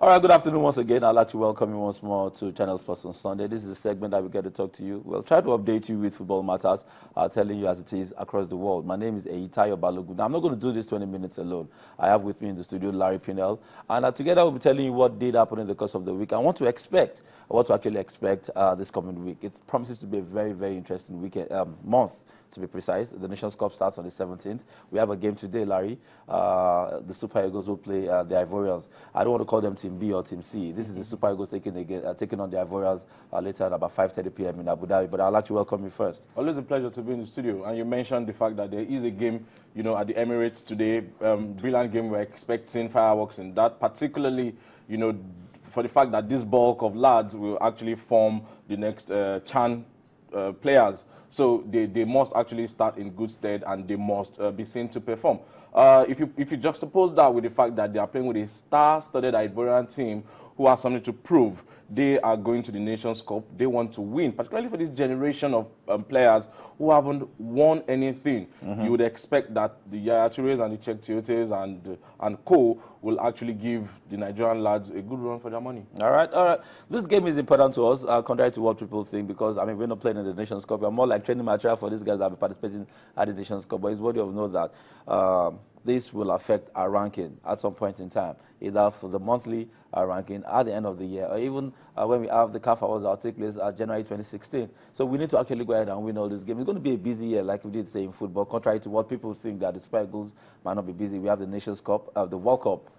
All right, good afternoon once again. I'd like to welcome you once more to Channel Sports on Sunday. This is a segment that we get to talk to you. We'll try to update you with football matters, telling you as it is across the world. My name is Eitayo Balogun. Now, I'm not going to do this 20 minutes alone. I have with me in the studio Larry Pinel, and together we'll be telling you what did happen in the course of the week and what to actually expect this coming week. It promises to be a very, very interesting month. To be precise, the Nations Cup starts on the 17th. We have a game today, Larry. The Super Eagles will play the Ivorians. I don't want to call them Team B or Team C. This is the Super Eagles taking on the Ivorians later at about 5:30 p.m. in Abu Dhabi. But I'd like to welcome you first. Always a pleasure to be in the studio. And you mentioned the fact that there is a game, at the Emirates today. Brilliant game. We're expecting fireworks in that, particularly, for the fact that this bulk of lads will actually form the next CHAN players. So they must actually start in good stead, and they must be seen to perform. If you juxtapose that with the fact that they are playing with a star-studded Ivorian team who have something to prove, they are going to the Nations Cup. They want to win, particularly for this generation of players who haven't won anything. You would expect that the Yaya Tourés and the Cheick Tiotes and co will actually give the Nigerian lads a good run for their money. All right. This game is important to us, contrary to what people think, because, we're not playing in the Nations Cup. We're more like training material for these guys that will be participating at the Nations Cup. But it's worthy of note that this will affect our ranking at some point in time, either for the monthly ranking at the end of the year, or even when we have the CAF Awards that will take place at January 2016. So we need to actually go ahead and win all these games. It's going to be a busy year, like we did say in football, contrary to what people think that the Super Eagles might not be busy. We have the Nations Cup, the World Cup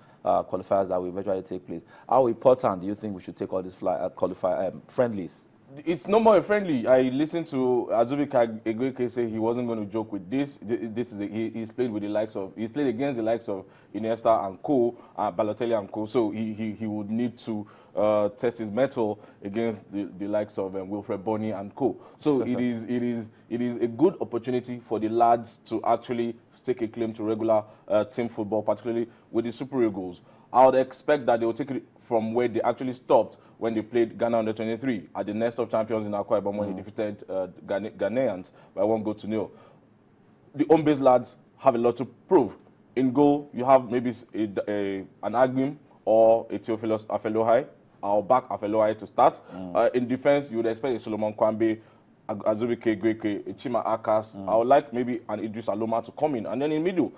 qualifiers that will eventually take place. How important do you think we should take all these friendlies? It's no more a friendly. I listened to Azubike Egweke say he wasn't going to joke with this. He's played with the likes of, he's played against the likes of Iniesta and co, Balotelli and co. So he would need to test his mettle against the likes of Wilfred Bony and co. So it is a good opportunity for the lads to actually stake a claim to regular team football, particularly with the Super Eagles. I would expect that they will take it from where they actually stopped when they played Ghana under 23 at the Nest of Champions in Akwa Ibom when they defeated Ghanaians by 1-0. The home-based lads have a lot to prove. In goal, you have maybe an Agbim or a Theophilus Afelohi. I'll back Afelohi to start. In defense, you would expect a Solomon Kwambe, Azubike Egweke, a Chima Akas. I would like maybe an Idris Aloma to come in. And then in middle,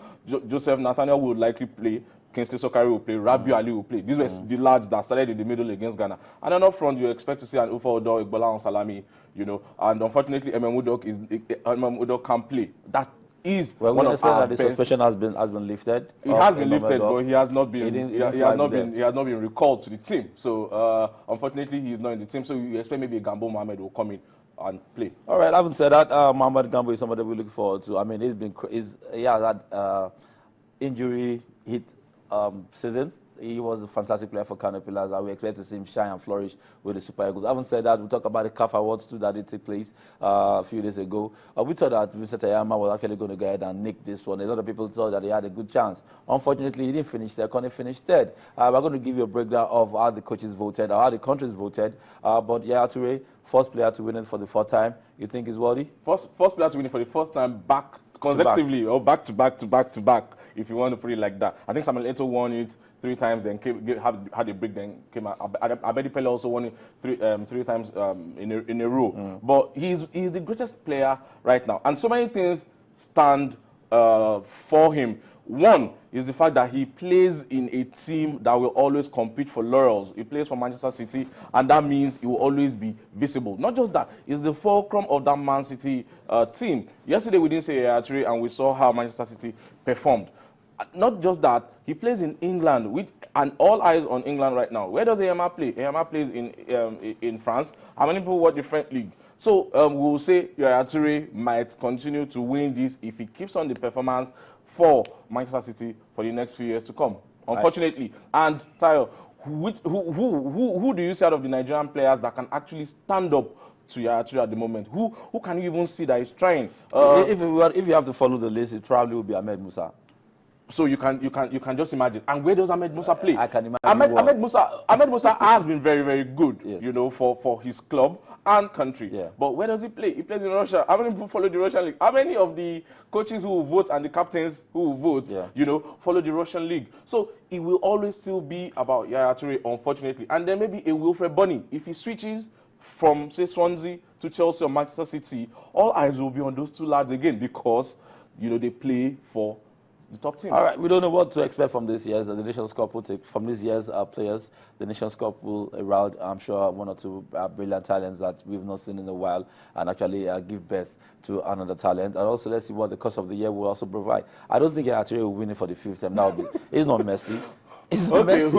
Joseph Nathaniel would likely play. Kingsley Sokari will play, Rabiu Ali will play. These were the lads that started in the middle against Ghana. And then up front, you expect to see an Ufa Odo, Igbola Salami, And unfortunately, Udok can play. That is one of our best. The suspension has been lifted. It has been lifted, but he has not been. He has not been recalled to the team. So unfortunately, he is not in the team. So you expect maybe a Gambo Mohamed will come in and play. All right. Having said that, Mohamed Gambo is somebody we look forward to. He has had injury hit season. He was a fantastic player for Kano Pillars, and we expect to see him shine and flourish with the Super Eagles. Having said that, we talk about the CAF Awards too that did take place a few days ago. We thought that Vincent Ayama was actually going to go ahead and nick this one. A lot of people thought that he had a good chance. Unfortunately, he didn't finish second, he finished third. We're going to give you a breakdown of how the coaches voted, or how the countries voted. But Yaya Touré, first player to win it for the fourth time, you think is worthy? First player to win it for the first time back consecutively, or back to back, if you want to put it like that. I think Samuel Eto'o won it 3 times, then had a break, then came out. Abedi Pele also won it three times in a row. But he's the greatest player right now, and so many things stand for him. One is the fact that he plays in a team that will always compete for laurels. He plays for Manchester City, and that means he will always be visible. Not just that, he's the fulcrum of that Man City team. Yesterday we didn't say Yaya Touré, and we saw how Manchester City performed. Not just that, he plays in England, and all eyes on England right now. Where does Ayama play? Ayama plays in France. How many people watch the French league? So we'll say Yaya Touré might continue to win this if he keeps on the performance for Manchester City for the next few years to come, unfortunately. And Tayo, who do you see out of the Nigerian players that can actually stand up to Yaya Touré at the moment? Who can you even see that is trying? If you have to follow the list, it probably will be Ahmed Musa. So you can just imagine. And where does Ahmed Musa play? I can imagine. Ahmed Musa has been very, very good, yes, you know, for his club and country. Yeah. But where does he play? He plays in Russia. How many people follow the Russian league? How many of the coaches who will vote and the captains who will vote, yeah, you know, follow the Russian league? So it will always still be about Yaya Toure, unfortunately. And then maybe a Wilfred Bunny. If he switches from, say, Swansea to Chelsea or Manchester City, all eyes will be on those two lads again because, you know, they play for the top teams. All right, we don't know what to expect from this year's. The Nations Cup will take, from this year's players, the Nations Cup will around, I'm sure, one or two brilliant talents that we've not seen in a while and actually give birth to another talent. And also, let's see what the course of the year will also provide. I don't think Yaya Toure will win it for the 5th time. That would be, it's not Messi. It's not okay, Messi.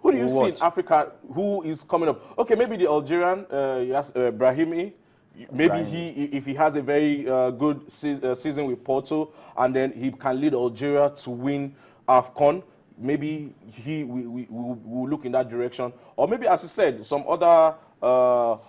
who do you see in Africa who is coming up? Okay, maybe the Algerian, Brahimi. Maybe if he has a very good season with Porto, and then he can lead Algeria to win AFCON, maybe we will look in that direction. Or maybe, as you said, some other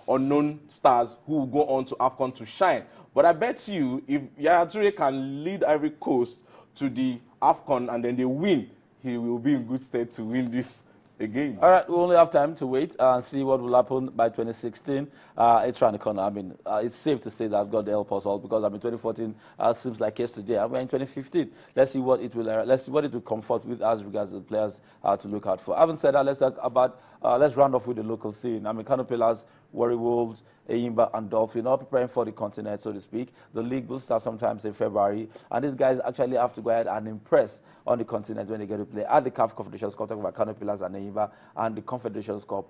unknown stars who will go on to AFCON to shine. But I bet you, if Yaya Toure can lead Ivory Coast to the AFCON and then they win, he will be in good stead to win this again. All right, we only have time to wait and see what will happen by 2016. It's around the corner. I mean, it's safe to say that God help us all because, I mean, 2014 seems like yesterday. And we're in 2015. Let's see what it will comfort with as regards the players to look out for. Having said that, let's talk about, let's round off with the local scene. I mean, Kano Pillars, Warri Wolves, Eyimba and Dolphin are preparing for the continent, so to speak. The league will start sometimes in February, and these guys actually have to go ahead and impress on the continent when they get to play at the CAF Confederations Cup, talking about Kano Pillars and Eyimba, and the Confederations Cup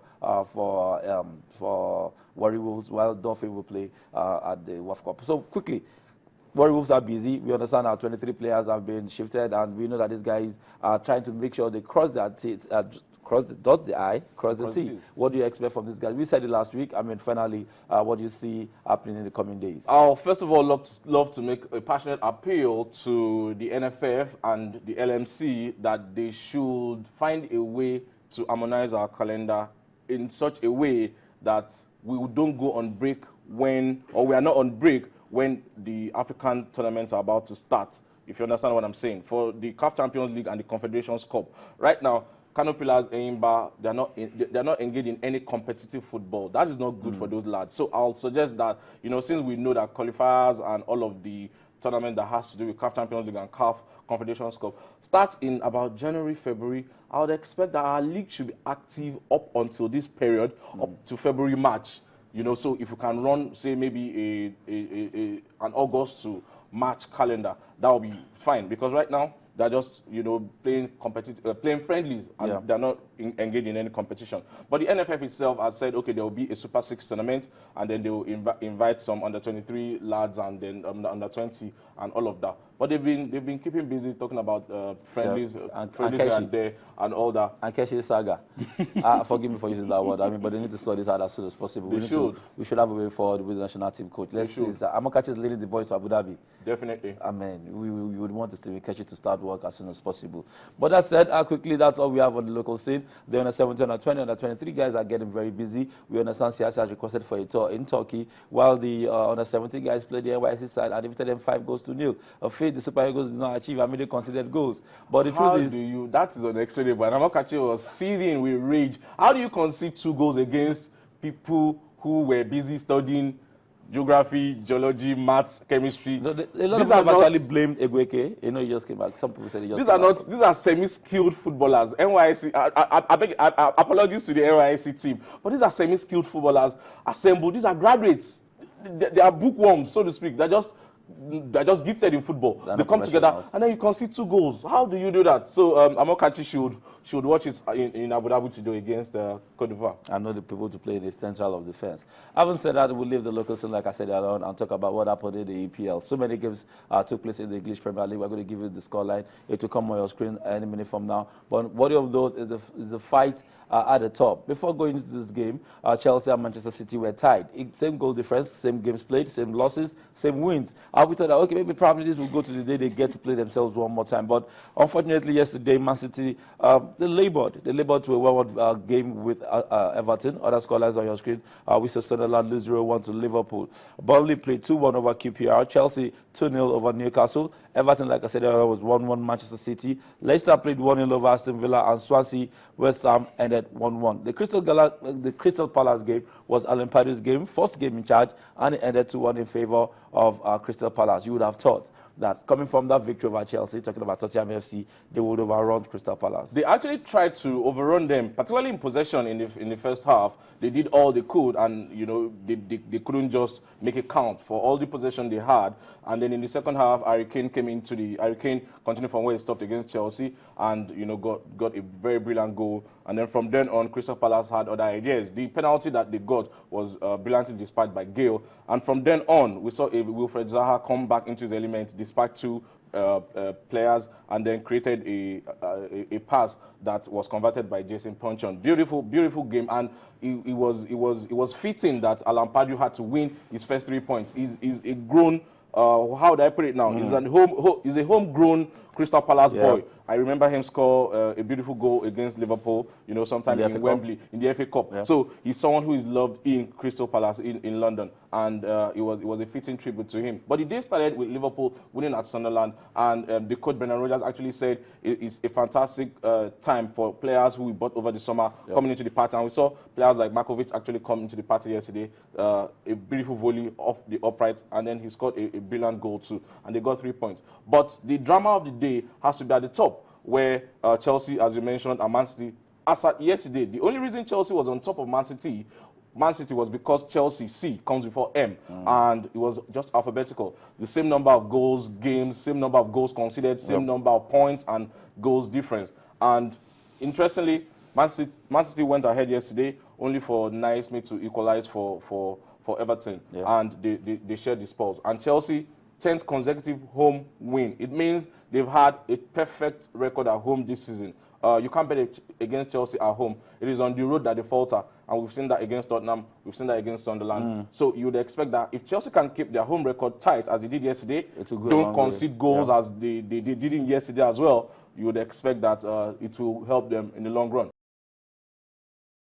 for Warri Wolves, while Dolphin will play at the WAF Cup. So quickly, Warri Wolves are busy. We understand our 23 players have been shifted, and we know that these guys are trying to make sure they cross their teeth, dot the I, cross the T. What do you expect from these guys? We said it last week. I mean, finally, what do you see happening in the coming days? I'll first of all love to make a passionate appeal to the NFF and the LMC that they should find a way to harmonize our calendar in such a way that we don't go on break when, or we are not on break when the African tournaments are about to start, if you understand what I'm saying. For the CAF Champions League and the Confederations Cup, right now, Kano Pillars, Eyimba, they're not engaged in any competitive football. That is not good for those lads. So I'll suggest that, you know, since we know that qualifiers and all of the tournament that has to do with CAF Champions League and CAF Confederations Cup starts in about January, February, I would expect that our league should be active up until this period, up to February, March. You know, so if you can run, say, maybe an August to March calendar, that will be fine. Because right now, they're just, you know, playing friendlies, and they're not engaged in any competition. But the NFF itself has said, okay, there will be a Super 6 tournament, and then they will invite some under-23 lads and then under-20 and all of that. But they've been keeping busy talking about friendlies, and there and all that. And Keshi Saga. Forgive me for using that word. I mean, but they need to sort this out as soon as possible. We should have a way forward with the national team coach. Let's see. Amokachi is leading the boys to Abu Dhabi. Definitely. I mean, we would want Stephen Keshi to start work as soon as possible. But that said, quickly, that's all we have on the local scene. The under 17, under 20, under 23 guys are getting very busy. We understand Siasi has requested for a tour in Turkey, while the under 17 guys played the NYC side and defeated them 5-0. A feat the Super Eagles did not achieve. I mean, they considered goals. But the truth is, that is unexplainable. And Amokachi was seething with rage. How do you concede 2 goals against people who were busy studying geography, geology, maths, chemistry? No, a lot of people have actually blamed Egweke. You know, he just came back. Some people said he just came back. These are semi-skilled footballers. NYC, I beg apologies to the NYC team, but these are semi-skilled footballers assembled. These are graduates. They are bookworms, so to speak. They're just gifted in football. They come together, and then you concede 2 goals. How do you do that? So Amokachi should watch it in Abu Dhabi today against Cote d'Ivoire. I know the people to play the central of defense. Having said that, we'll leave the local scene, like I said earlier on, and talk about what happened in the EPL. So many games took place in the English Premier League. We're going to give you the scoreline. It will come on your screen any minute from now. But one of those is the fight at the top. Before going into this game, Chelsea and Manchester City were tied. Same goal difference, same games played, same losses, same wins. We thought that, okay, maybe probably this will go to the day they get to play themselves one more time. But unfortunately, yesterday, Man City they labored. They labored to a 1-1 game with Everton. Other scorelines on your screen. We saw Sunderland lose 0-1 to Liverpool. Burnley played 2-1 over QPR. Chelsea 2-0 over Newcastle. Everton, like I said earlier, was 1-1 Manchester City. Leicester played 1-0 over Aston Villa, and Swansea West Ham ended 1-1. The Crystal Palace game was Alan Pardew's game, first game in charge, and it ended 2-1 in favour of Crystal Palace. You would have thought that coming from that victory over Chelsea, talking about Tottenham FC, they would overrun Crystal Palace. They actually tried to overrun them, particularly in possession in the first half. They did all they could, and they couldn't just make it count for all the possession they had. And then in the second half, Harry Kane continued from where he stopped against Chelsea, and got a very brilliant goal. And then from then on, Crystal Palace had other ideas. The penalty that they got was brilliantly dispatched by Gale. And from then on, we saw Wilfred Zaha come back into his element, despite two players, and then created a pass that was converted by Jason Puncheon. Beautiful game, and it was fitting that Alan Pardew had to win his first 3 points. He's a grown. How do I put it now? He's a homegrown Crystal Palace boy. I remember him score a beautiful goal against Liverpool, sometime in Wembley in the FA Cup. Yeah. So he's someone who is loved in Crystal Palace in London, and it was a fitting tribute to him. But the day started with Liverpool winning at Sunderland, and the coach Brendan Rodgers actually said it's a fantastic time for players who we bought over the summer coming into the party. And we saw players like Markovic actually come into the party yesterday, a beautiful volley off the upright, and then he scored a brilliant goal too, and they got 3 points. But the drama of the day has to be at the top, where Chelsea, as you mentioned, and Man City, as at yesterday, the only reason Chelsea was on top of Man City was because Chelsea, C, comes before M, and it was just alphabetical. The same number of goals, games, same number of goals conceded, same number of points and goals difference. And interestingly, Man City went ahead yesterday, only for Naismith to equalize for Everton, and they shared the spoils. And Chelsea, 10th consecutive home win. It means they've had a perfect record at home this season. You can't bet against Chelsea at home. It is on the road that they falter, and we've seen that against Tottenham, we've seen that against Sunderland. So you would expect that if Chelsea can keep their home record tight, as they did yesterday, don't concede goals as they did yesterday as well, you would expect that it will help them in the long run.